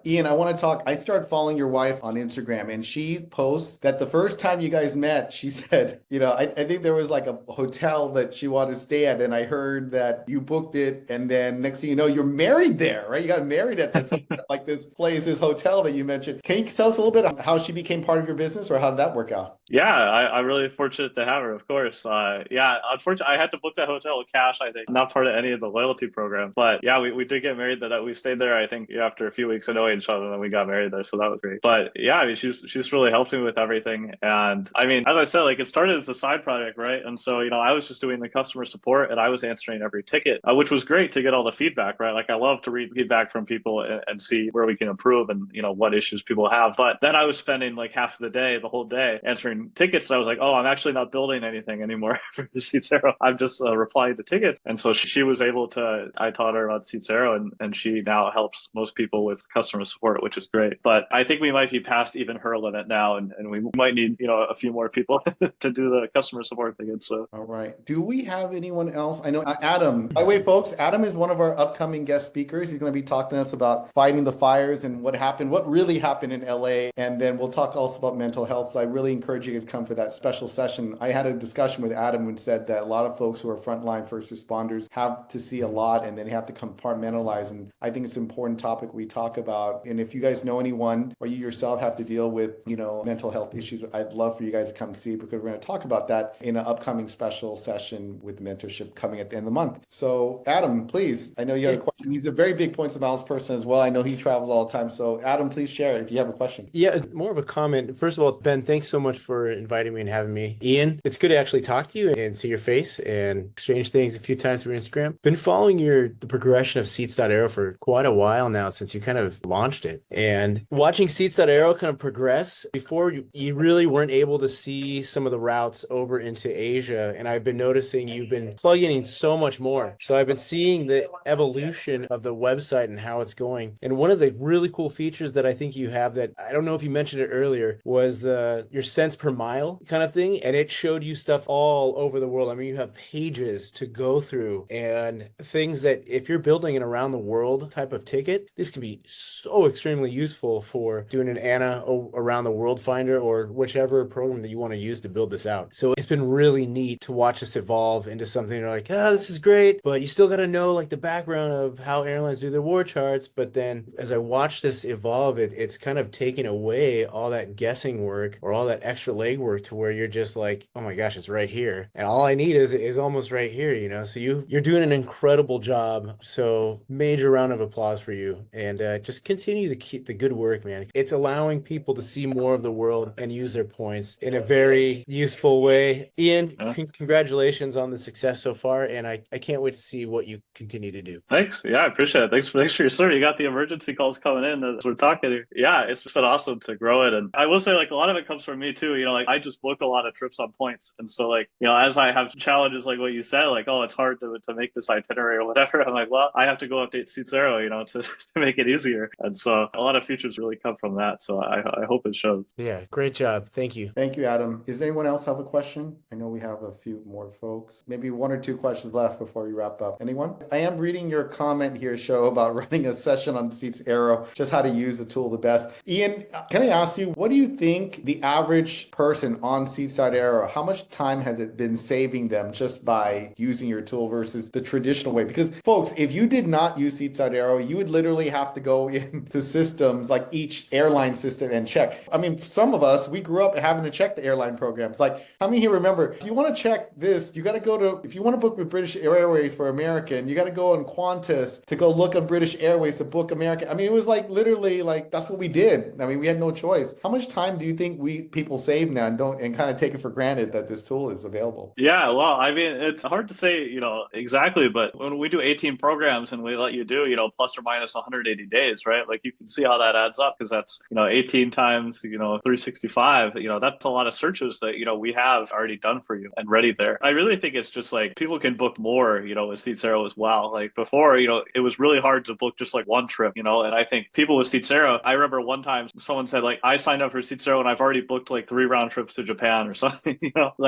Ian, I want to talk. I started following your your wife on Instagram, and she posts that the first time you guys met, she said, I think there was like a hotel that she wanted to stay at, and I heard that you booked it, and then next thing you know, you're married there, right? You got married at this hotel, like this place, this hotel that you mentioned. Can you tell us a little bit of how she became part of your business, or how did that work out? Yeah, I'm really fortunate to have her, of course. Yeah, unfortunately, I had to book that hotel with cash, I think, not part of any of the loyalty programs. But yeah, we did get married. That we stayed there, I think, after a few weeks of knowing each other, and then we got married there. So that was great. But yeah, I mean, she's really helped me with everything. And I mean, as I said, like it started as a side project, right? And so, I was just doing the customer support, and I was answering every ticket, which was great to get all the feedback, right? Like I love to read feedback from people and see where we can improve and, what issues people have. But then I was spending like half of the day, the whole day, answering tickets. And I was like, oh, I'm actually not building anything anymore for Seats.Aero. I'm just replying to tickets. And so she was able to, I taught her about Seats.Aero, and she now helps most people with customer support, which is great. But I think we might be past even her limit now, and we might need, a few more people to do the customer support thing. So, all right. Do we have anyone else? I know Adam. By the way, folks, Adam is one of our upcoming guest speakers. He's going to be talking to us about fighting the fires and what really happened in LA. And then we'll talk also about mental health. So I really encourage you to come for that special session. I had a discussion with Adam who said that a lot of folks who are frontline first responders have to see a lot, and then have to compartmentalize. And I think it's an important topic we talk about. And if you guys know anyone, or you yourself have to deal with, mental health issues, I'd love for you guys to come see, because we're going to talk about that in an upcoming special session with mentorship coming at the end of the month. So Adam, please, I know you had a question. He's a very big points of balance person as well. I know he travels all the time. So Adam, please share if you have a question. Yeah, more of a comment. First of all, Ben, thanks so much for inviting me and having me. Ian, it's good to actually talk to you and see your face and exchange things a few times through Instagram. Been following the progression of Seats.Aero for quite a while now, since you kind of launched it. And watching Seats.Aero kind of progress, before you really weren't able to see some of the routes over into Asia. And I've been noticing you've been plugging in so much more. So I've been seeing the evolution of the website and how it's going. And one of the really cool features that I think you have, that I don't know if you mentioned it earlier, was your cents per mile kind of thing. And it showed you stuff all over the world. I mean, you have pages to go through and things that if you're building an around the world type of ticket, this can be so extremely useful for doing an ANA around the world finder, or whichever program that you want to use to build this out. So it's been really neat to watch us evolve into something you're like, this is great, but you still got to know like the background of how airlines do their war charts. But then as I watch this evolve, it's kind of taking away all that guessing work or all that extra legwork, to where you're just like, oh my gosh, it's right here. And all I need is almost right here, So you're doing an incredible job. So major round of applause for you. And just continue to keep the good work, man. It's allowing people to see more of the world and use their points in a very useful way. Ian, congratulations on the success so far. And I can't wait to see what you continue to do. Thanks. Yeah, I appreciate it. Thanks for your story. You got the emergency calls coming in as we're talking here. Yeah, it's been awesome to grow it. And I will say, like, a lot of it comes from me too. Like I just book a lot of trips on points. And so like, as I have challenges like what you said, like, oh, it's hard to make this itinerary or whatever. I'm like, well, I have to go update Seats.Aero, to make it easier. And so a lot of features really come from that. So I hope it shows. Yeah, great job. Thank you. Thank you, Adam. Does anyone else have a question? I know we have a few more folks. Maybe one or two questions left before we wrap up. Anyone? I am reading your comment here, Show, about running a session on Seats.Aero, just how to use the tool the best. Ian, can I ask you, what do you think the average person on Seats.Aero, how much time has it been saving them just by using your tool versus the traditional way? Because folks, if you did not use Seats.Aero, you would literally have to go into systems like each airline system and check. I mean, some of us, we grew up having to check the airline programs. Like, how many here remember, if you want to check this, you got to go to, if you want to book with British Airways for American, you got to go on Qantas to go look on British Airways to book American. I mean, it was like literally like, that's what we did. I mean, we had no choice. How much time do you think people save now and kind of take it for granted that this tool is available? Yeah, well, I mean, it's hard to say, exactly, but when we do 18 programs and we let you do, plus or minus 180 days, right? Like you can see how that adds up, because that's, 18 times, 365, that's a lot of searches that, we have already done for you and ready there. I really think it's just like people can book more, with Seats.Aero as well. Like before, it was really hard to book just like one trip, and I think people with Seats.Aero, I remember one time someone said like, I signed up for Seats.Aero and I've already booked like 3 round trips to Japan or something,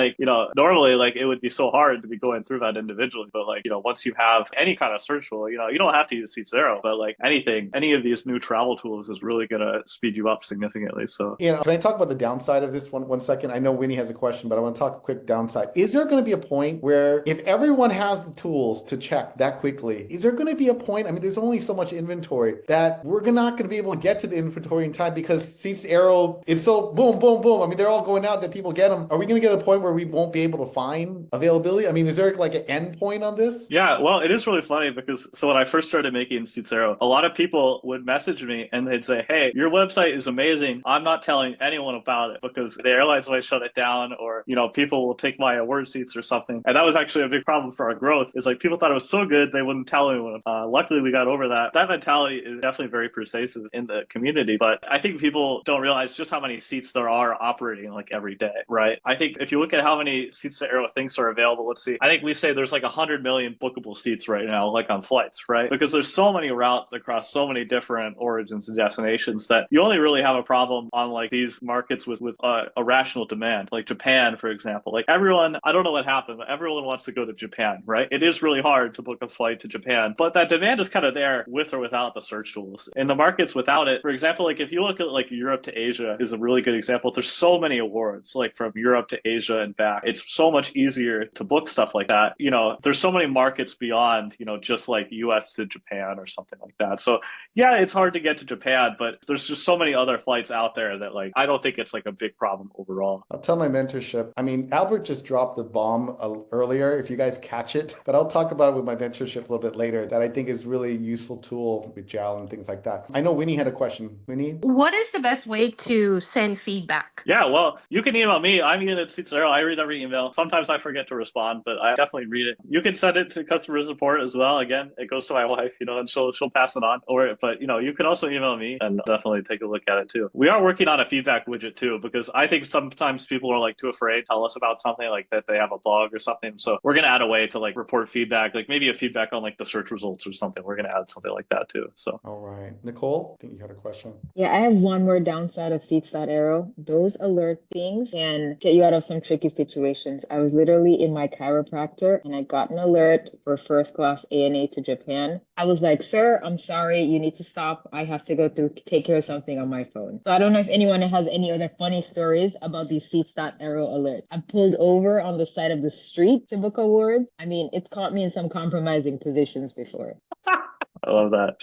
normally like it would be so hard to be going through that individually. But like, once you have any kind of search tool, you don't have to use Seats.Aero, but like any of these new travel tools is really going to speed you up significantly. So can I talk about the downside of this one second? I know Winnie has a question, but I want to talk a quick downside. Is there going to be a point where if everyone has the tools to check that quickly, is there going to be a point? I mean, there's only so much inventory that we're not going to be able to get to the inventory in time because Seats.Aero is so boom, boom, boom. I mean, they're all going out that people get them. Are we going to get to the point where we won't be able to find availability? I mean, is there like an end point on this? yeah, well, it is really funny because so when I first started making Seats.Aero, a lot of people would message me and they'd say, hey, your website is amazing. I'm not telling anyone about it because the airlines might shut it down, or, people will take my award seats or something. And that was actually a big problem for our growth, is like people thought it was so good, they wouldn't tell anyone. Luckily, we got over that. That mentality is definitely very pervasive in the community, but I think people don't realize just how many seats there are operating like every day, right? I think if you look at how many Seats.Aero things are available, let's see, I think we say there's like 100 million bookable seats right now, like on flights, right? Because there's so many routes across so many different origins and destinations that you only really have a problem on like these markets with a rational demand, like Japan, for example. Like everyone, I don't know what happened, but everyone wants to go to Japan, right? It is really hard to book a flight to Japan, but that demand is kind of there with or without the search tools. In the markets without it, for example, like if you look at like Europe to Asia is a really good example. There's so many awards like from Europe to Asia and back. It's so much easier to book stuff like that. There's so many markets beyond, just like US to Japan or something like that. So yeah, it's hard to get to Japan, but there's just so many other flights out there that like, I don't think it's like a big problem overall. I'll tell my mentorship. I mean, Albert just dropped the bomb earlier, if you guys catch it, but I'll talk about it with my mentorship a little bit later that I think is really a useful tool with JAL and things like that. I know Winnie had a question. Winnie? What is the best way to send feedback? Yeah, well, you can email me. I'm Ian at Seats.Aero. I read every email. Sometimes I forget to respond, but I definitely read it. You can send it to customer support as well. Again, it goes to my wife, and she'll pass it on. But you can also email me and definitely take a look at it too. We are working on a feedback widget too, because I think sometimes people are like too afraid to tell us about something like that they have a blog or something. So we're gonna add a way to like report feedback, like maybe a feedback on like the search results or something. We're gonna add something like that too. So all right, Nicole, I think you had a question. Yeah, I have one more downside of Seats.Aero. Those alert things can get you out of some tricky situations. I was literally in my chiropractor and I got an alert for first class ANA to Japan. I was like, sir, I'm sorry, you need to stop. I have to go to take care of something on my phone. So I don't know if anyone has any other funny stories about these Seats.Aero alerts. I pulled over on the side of the street to book awards. I mean, it's caught me in some compromising positions before. I love that.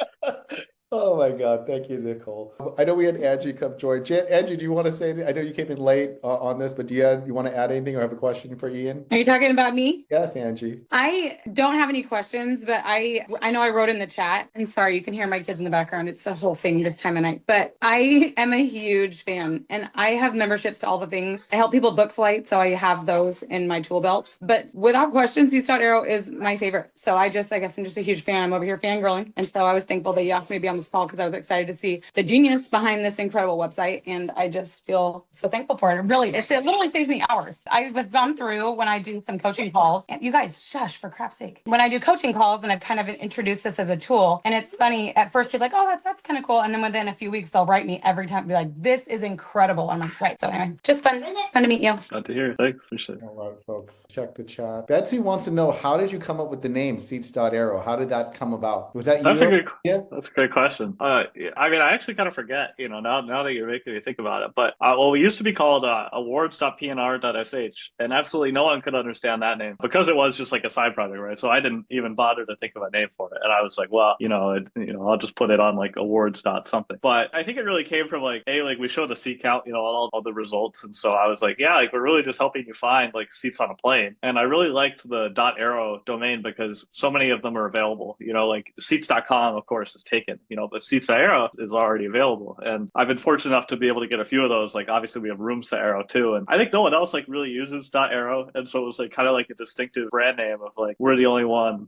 Oh my God. Thank you, Nicole. I know we had Angie come join. Angie, do you want to say anything? I know you came in late on this, but you want to add anything or have a question for Ian? Are you talking about me? Yes, Angie. I don't have any questions, but I know I wrote in the chat. I'm sorry, you can hear my kids in the background. It's the whole thing this time of night. But I am a huge fan and I have memberships to all the things. I help people book flights, so I have those in my tool belt. But without question, Seats.Aero is my favorite. So I guess I'm just a huge fan. I'm over here fangirling. And so I was thankful that you asked me to be on this call because I was excited to see the genius behind this incredible website. And I just feel so thankful for it. It literally saves me hours. I've gone through when I do some coaching calls. And you guys, shush, for crap's sake. When I do coaching calls and I've kind of introduced this as a tool, and it's funny, at first you're like, oh, that's kind of cool. And then within a few weeks, they'll write me every time, be like, this is incredible. I'm like, right. So anyway, just fun to meet you. Glad to hear. Thanks. Appreciate it. All right, folks, check the chat. Betsy wants to know, how did you come up with the name Seats.Aero? How did that come about? Was that That's you? That's a great question. I mean, I actually kind of forget, now that you're making me think about it. But we used to be called awards.pnr.sh, and absolutely no one could understand that name because it was just like a side project, right? So I didn't even bother to think of a name for it, and I was like, well, I'll just put it on like awards dot something. But I think it really came from like we show the seat count, all the results, and so I was like, yeah, like we're really just helping you find like seats on a plane, and I really liked the .aero domain because so many of them are available. Like seats.com, of course, is taken, but Seats.Aero is already available, and I've been fortunate enough to be able to get a few of those. Like obviously we have Rooms.Aero too, and I think no one else like really uses .aero, and so it was like kind of like a distinctive brand name of like we're the only one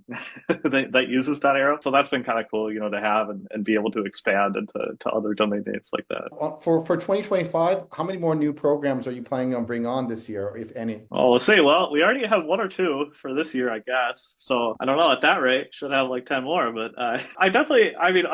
that uses .aero. So that's been kind of cool, to have and be able to expand into other domain names like that. For 2025, how many more new programs are you planning on bringing on this year, if any? Oh, let's see. Well, we already have one or two for this year, I guess. So I don't know, at that rate, should have like 10 more. But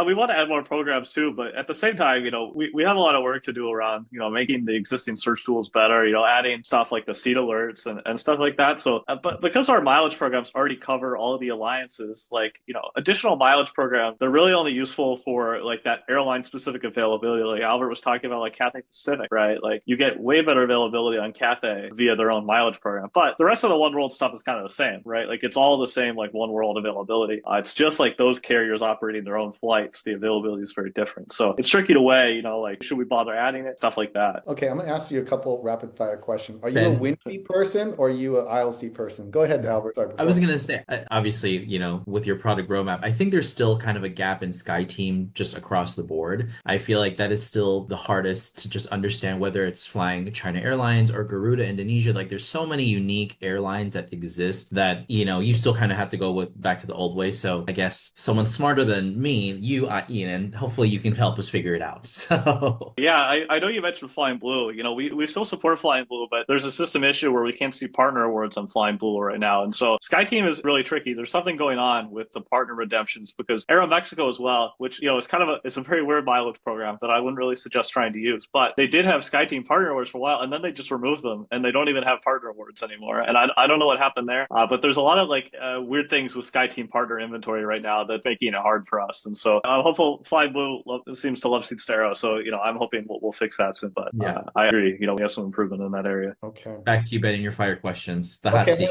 we want want to add more programs too, but at the same time, we have a lot of work to do around, making the existing search tools better, adding stuff like the seat alerts and stuff like that. So, but because our mileage programs already cover all of the alliances, like, additional mileage programs, they're really only useful for like that airline specific availability. Like Albert was talking about, like Cathay Pacific, right? Like you get way better availability on Cathay via their own mileage program. But the rest of the One World stuff is kind of the same, right? Like it's all the same, like One World availability. It's just like those carriers operating their own flights. The availability is very different. So it's tricky to weigh, like should we bother adding it? Stuff like that. Okay, I'm going to ask you a couple rapid fire questions. Are you Ben. a Windy person or are you an ILC person? Go ahead, Albert. Sorry, I was going to say, obviously, with your product roadmap, I think there's still kind of a gap in SkyTeam just across the board. I feel like that is still the hardest to just understand, whether it's flying China Airlines or Garuda Indonesia. Like there's so many unique airlines that exist that, you still kind of have to go back to the old way. So I guess someone smarter than me, you, Ian, and hopefully you can help us figure it out. So yeah, I know you mentioned Flying Blue. We still support Flying Blue, but there's a system issue where we can't see partner awards on Flying Blue right now. And so SkyTeam is really tricky. There's something going on with the partner redemptions because Aeromexico as well, which, is kind of it's a very weird mileage program that I wouldn't really suggest trying to use. But they did have SkyTeam partner awards for a while, and then they just removed them, and they don't even have partner awards anymore. And I don't know what happened there, but there's a lot of like weird things with SkyTeam partner inventory right now that's making it hard for us. And so I'm hopeful. Flying Blue seems to love Seats.Aero, so I'm hoping we'll fix that soon. But yeah, I agree. We have some improvement in that area. Okay. Back to you, Ben, and your fire questions. The hot seat.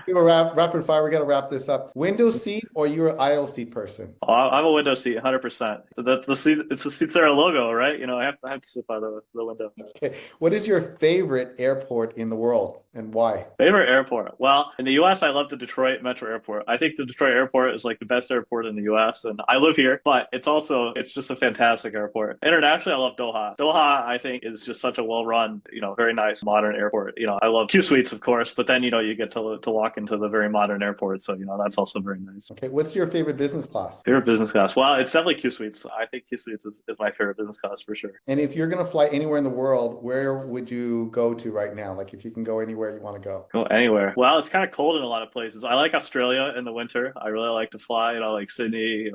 Do a rapid fire. We got to wrap this up. Window seat or you're an ILC person? I'm a window seat, 100%. The seat, it's the Seats.Aero logo, right? I have to sit by the window. Okay. What is your favorite airport in the world and why? Favorite airport? Well, in the U.S., I love the Detroit Metro Airport. I think the Detroit Airport is like the best airport in the U.S. and I live here, but it's just a fantastic airport. Internationally, I love Doha. Doha, I think, is just such a well-run, very nice modern airport. I love Q Suites, of course, but then you get to walk into the very modern airport, so that's also very nice. Okay, what's your favorite business class? Favorite business class? Well, it's definitely Q Suites. I think Q Suites is my favorite business class for sure. And if you're going to fly anywhere in the world, where would you go to right now? Like if you can go anywhere you want to go. Go anywhere. Well, it's kind of cold in a lot of places. I like Australia in the winter. I really like to fly, like Sydney,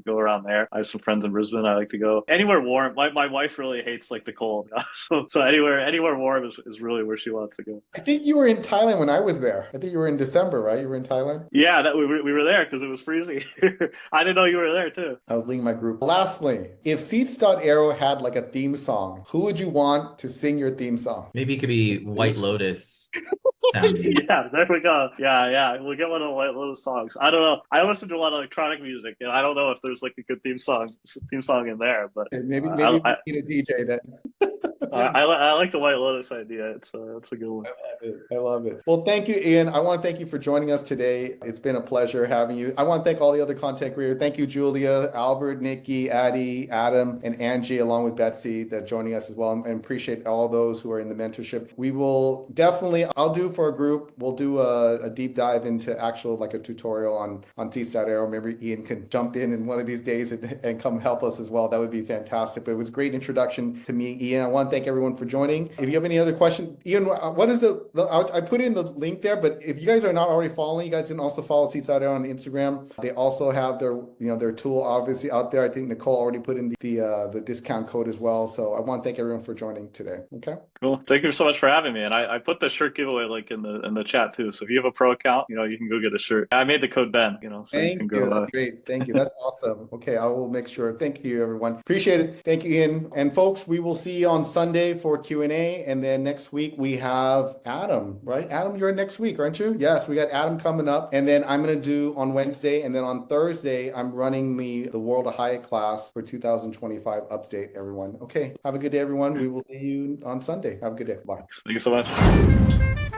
go around there. I have some friends in Brisbane. I like to go anywhere warm. My wife really hates like the cold. So anywhere warm is really where she wants to go. I think you were in Thailand when I was there. I think you were in December, right? You were in Thailand? Yeah, that we were there because it was freezing. I didn't know you were there too. I was leading my group. Lastly, if Seats.Aero had like a theme song, who would you want to sing your theme song? Maybe it could be White Lotus. Yeah, there we go. Yeah. We'll get one of the White Lotus songs. I don't know. I listen to a lot of electronic music, and I don't know if there's like a good theme song in there. But maybe we need a DJ then. I like the White Lotus idea. It's a good one. I love it. Well, thank you, Ian. I want to thank you for joining us today. It's been a pleasure having you. I want to thank all the other content creators. Thank you, Julia, Albert, Nikki, Addie, Adam, and Angie, along with Betsy, that joining us as well. And appreciate all those who are in the mentorship. We will definitely, I'll do for a group, we'll do a deep dive into actual like a tutorial on Seats.Aero. Maybe Ian can jump in one of these days and come help us as well. That would be fantastic. But it was a great introduction to me, Ian. I want to thank everyone for joining. If you have any other questions, Ian, what is I put in the link there, but if you guys are not already following, you guys can also follow Seats.Aero on Instagram. They also have their tool obviously out there. I think Nicole already put in the discount code as well. So I want to thank everyone for joining today. Okay. Cool. Thank you so much for having me. And I put the shirt giveaway link in the chat too. So if you have a pro account, you can go get a shirt. I made the code Ben, so thank you. That's great. Thank you. That's awesome. Okay. I will make sure. Thank you, everyone. Appreciate it. Thank you, Ian. And folks, we will see you on Sunday for Q&A. And then next week we have Adam, right? Adam, you're next week, aren't you? Yes, we got Adam coming up. And then I'm going to do on Wednesday. And then on Thursday, I'm running the World of Hyatt class for 2025 update, everyone. Okay. Have a good day, everyone. We will see you on Sunday. Have a good day. Bye. Thank you so much.